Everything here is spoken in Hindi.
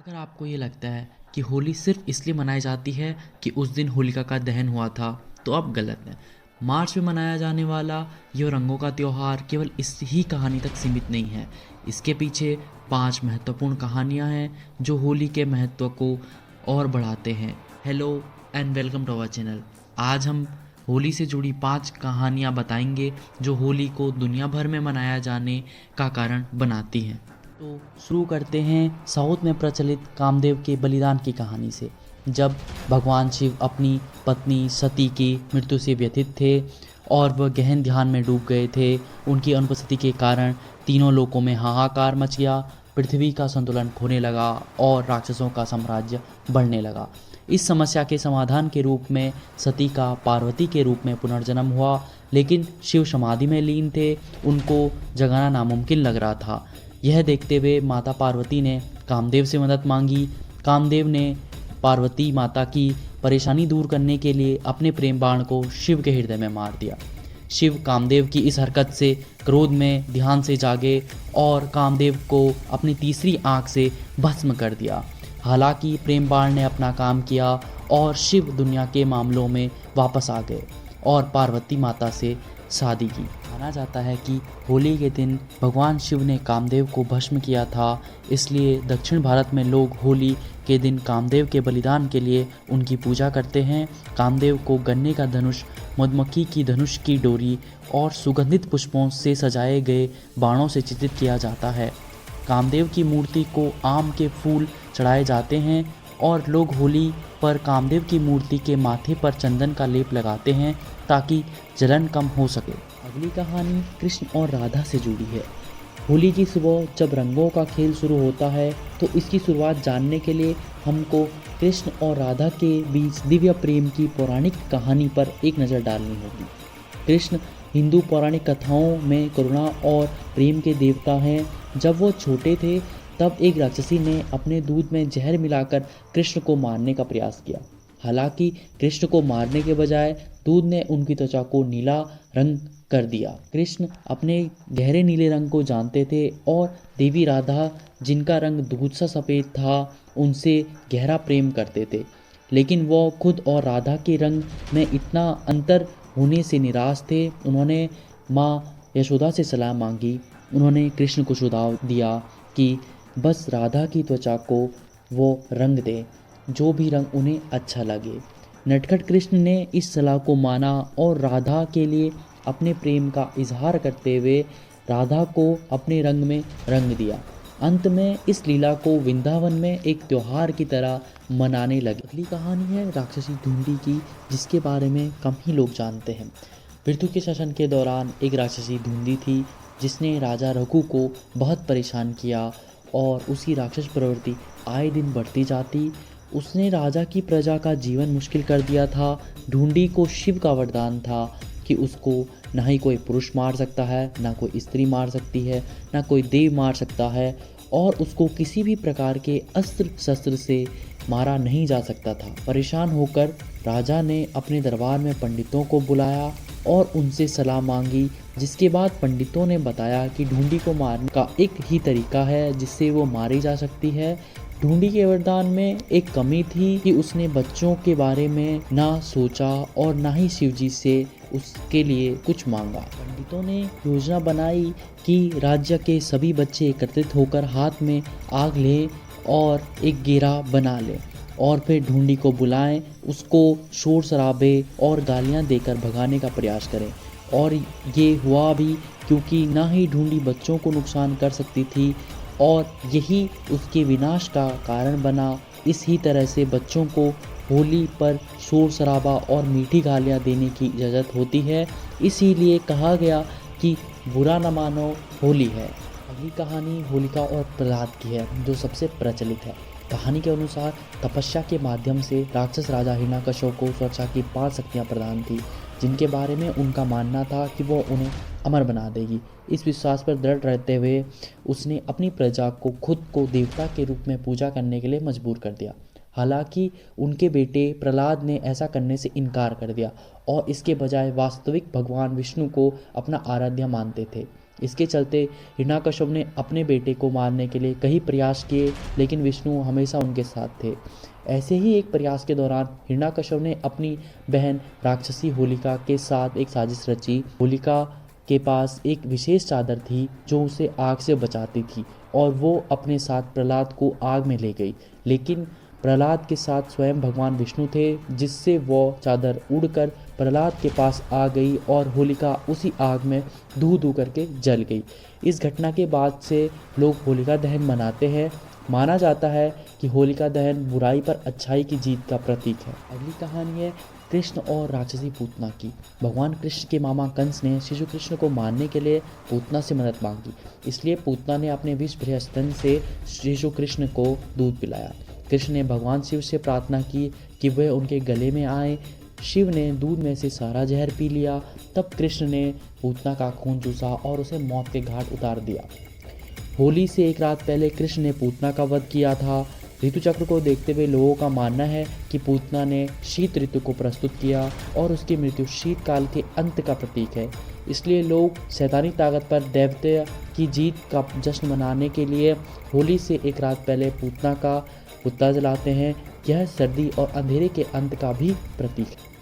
अगर आपको ये लगता है कि होली सिर्फ इसलिए मनाई जाती है कि उस दिन होलिका का दहन हुआ था, तो आप गलत हैं। मार्च में मनाया जाने वाला यह रंगों का त्योहार केवल इस ही कहानी तक सीमित नहीं है। इसके पीछे 5 महत्वपूर्ण कहानियाँ हैं जो होली के महत्व को और बढ़ाते हैं। Hello and welcome to our channel. आज हम होली से जुड़ी 5 कहानियाँ बताएंगे जो होली को दुनिया भर में मनाया जाने का कारण बनाती हैं। तो शुरू करते हैं साउथ में प्रचलित कामदेव के बलिदान की कहानी से। जब भगवान शिव अपनी पत्नी सती की मृत्यु से व्यथित थे और वह गहन ध्यान में डूब गए थे, उनकी अनुपस्थिति के कारण तीनों लोकों में हाहाकार मच गया। पृथ्वी का संतुलन खोने लगा और राक्षसों का साम्राज्य बढ़ने लगा। इस समस्या के समाधान के रूप में सती का पार्वती के रूप में पुनर्जन्म हुआ, लेकिन शिव समाधि में लीन थे, उनको जगाना नामुमकिन लग रहा था। यह देखते हुए माता पार्वती ने कामदेव से मदद मांगी। कामदेव ने पार्वती माता की परेशानी दूर करने के लिए अपने प्रेम बाण को शिव के हृदय में मार दिया। शिव कामदेव की इस हरकत से क्रोध में ध्यान से जागे और कामदेव को अपनी तीसरी आंख से भस्म कर दिया। हालांकि प्रेम बाण ने अपना काम किया और शिव दुनिया के मामलों में वापस आ गए और पार्वती माता से शादी की। माना जाता है कि होली के दिन भगवान शिव ने कामदेव को भस्म किया था, इसलिए दक्षिण भारत में लोग होली के दिन कामदेव के बलिदान के लिए उनकी पूजा करते हैं। कामदेव को गन्ने का धनुष, मधुमक्खी की धनुष की डोरी और सुगंधित पुष्पों से सजाए गए बाणों से चित्रित किया जाता है। कामदेव की मूर्ति को आम के फूल चढ़ाए जाते हैं और लोग होली पर कामदेव की मूर्ति के माथे पर चंदन का लेप लगाते हैं ताकि जलन कम हो सके। अगली कहानी कृष्ण और राधा से जुड़ी है। होली की सुबह जब रंगों का खेल शुरू होता है तो इसकी शुरुआत जानने के लिए हमको कृष्ण और राधा के बीच दिव्य प्रेम की पौराणिक कहानी पर एक नज़र डालनी होगी। कृष्ण हिंदू पौराणिक कथाओं में करुणा और प्रेम के देवता हैं। जब वो छोटे थे तब एक राक्षसी ने अपने दूध में जहर मिलाकर कृष्ण को मारने का प्रयास किया। हालांकि कृष्ण को मारने के बजाय दूध ने उनकी त्वचा को नीला रंग कर दिया। कृष्ण अपने गहरे नीले रंग को जानते थे और देवी राधा, जिनका रंग दूध सा सफ़ेद था, उनसे गहरा प्रेम करते थे। लेकिन वो खुद और राधा के रंग में इतना अंतर होने से निराश थे। उन्होंने माँ यशोदा से सलाह मांगी। उन्होंने कृष्ण को सुझाव दिया कि बस राधा की त्वचा को वो रंग दे, जो भी रंग उन्हें अच्छा लगे। नटखट कृष्ण ने इस सलाह को माना और राधा के लिए अपने प्रेम का इजहार करते हुए राधा को अपने रंग में रंग दिया। अंत में इस लीला को वृंदावन में एक त्योहार की तरह मनाने लगे। अगली कहानी है राक्षसी ढूंढी की, जिसके बारे में कम ही लोग जानते हैं। पृथु के शासन के दौरान एक राक्षसी ढूंढी थी जिसने राजा रघु को बहुत परेशान किया और उसकी राक्षस प्रवृत्ति आए दिन बढ़ती जाती। उसने राजा की प्रजा का जीवन मुश्किल कर दिया था। ढूंढी को शिव का वरदान था कि उसको ना ही कोई पुरुष मार सकता है, ना कोई स्त्री मार सकती है, ना कोई देव मार सकता है और उसको किसी भी प्रकार के अस्त्र शस्त्र से मारा नहीं जा सकता था। परेशान होकर राजा ने अपने दरबार में पंडितों को बुलाया और उनसे सलाह मांगी, जिसके बाद पंडितों ने बताया कि ढूंढी को मारने का एक ही तरीका है जिससे वो मारी जा सकती है। ढूंढी के वरदान में एक कमी थी कि उसने बच्चों के बारे में ना सोचा और ना ही शिवजी से उसके लिए कुछ मांगा। पंडितों ने योजना बनाई कि राज्य के सभी बच्चे एकत्रित होकर हाथ में आग लें और एक घेरा बना लें और फिर ढूंढी को बुलाएं, उसको शोर शराबे और गालियां देकर भगाने का प्रयास करें। और ये हुआ भी, क्योंकि ना ही ढूंढी बच्चों को नुकसान कर सकती थी और यही उसके विनाश का कारण बना। इसी तरह से बच्चों को होली पर शोर शराबा और मीठी गालियाँ देने की इजाज़त होती है, इसीलिए कहा गया कि बुरा न मानो होली है। अगली कहानी होलिका और प्रहलाद की है, जो सबसे प्रचलित है। कहानी के अनुसार तपस्या के माध्यम से राक्षस राजा हिरण्यकश्यप को स्वेच्छा की 5 शक्तियाँ प्रदान थी, जिनके बारे में उनका मानना था कि वो उन्हें अमर बना देगी। इस विश्वास पर दृढ़ रहते हुए उसने अपनी प्रजा को खुद को देवता के रूप में पूजा करने के लिए मजबूर कर दिया। हालांकि उनके बेटे प्रहलाद ने ऐसा करने से इनकार कर दिया और इसके बजाय वास्तविक भगवान विष्णु को अपना आराध्य मानते थे। इसके चलते हिरण्यकश्यप ने अपने बेटे को मारने के लिए कई प्रयास किए, लेकिन विष्णु हमेशा उनके साथ थे। ऐसे ही एक प्रयास के दौरान हिरण्यकश्यप ने अपनी बहन राक्षसी होलिका के साथ एक साजिश रची। होलिका के पास एक विशेष चादर थी जो उसे आग से बचाती थी और वो अपने साथ प्रहलाद को आग में ले गई, लेकिन प्रहलाद के साथ स्वयं भगवान विष्णु थे, जिससे वो चादर उड़कर प्रहलाद के पास आ गई और होलिका उसी आग में धू धू करके जल गई। इस घटना के बाद से लोग होलिका दहन मनाते हैं। माना जाता है कि होलिका दहन बुराई पर अच्छाई की जीत का प्रतीक है। अगली कहानी है कृष्ण और राक्षसी पूतना की। भगवान कृष्ण के मामा कंस ने शिशु कृष्ण को मारने के लिए पूतना से मदद मांगी, इसलिए पूतना ने अपने विष भरे स्तन से शिशु कृष्ण को दूध पिलाया। कृष्ण ने भगवान शिव से प्रार्थना की कि वह उनके गले में आए। शिव ने दूध में से सारा जहर पी लिया। तब कृष्ण ने पूतना का खून चूसा और उसे मौत के घाट उतार दिया। होली से एक रात पहले कृष्ण ने पूतना का वध किया था। ऋतु चक्र को देखते हुए लोगों का मानना है कि पूतना ने शीत ऋतु को प्रस्तुत किया और उसकी मृत्यु शीतकाल के अंत का प्रतीक है। इसलिए लोग शैतानी ताकत पर दैवत्य की जीत का जश्न मनाने के लिए होली से एक रात पहले पूतना का पुतला जलाते हैं। यह सर्दी और अंधेरे के अंत का भी प्रतीक है।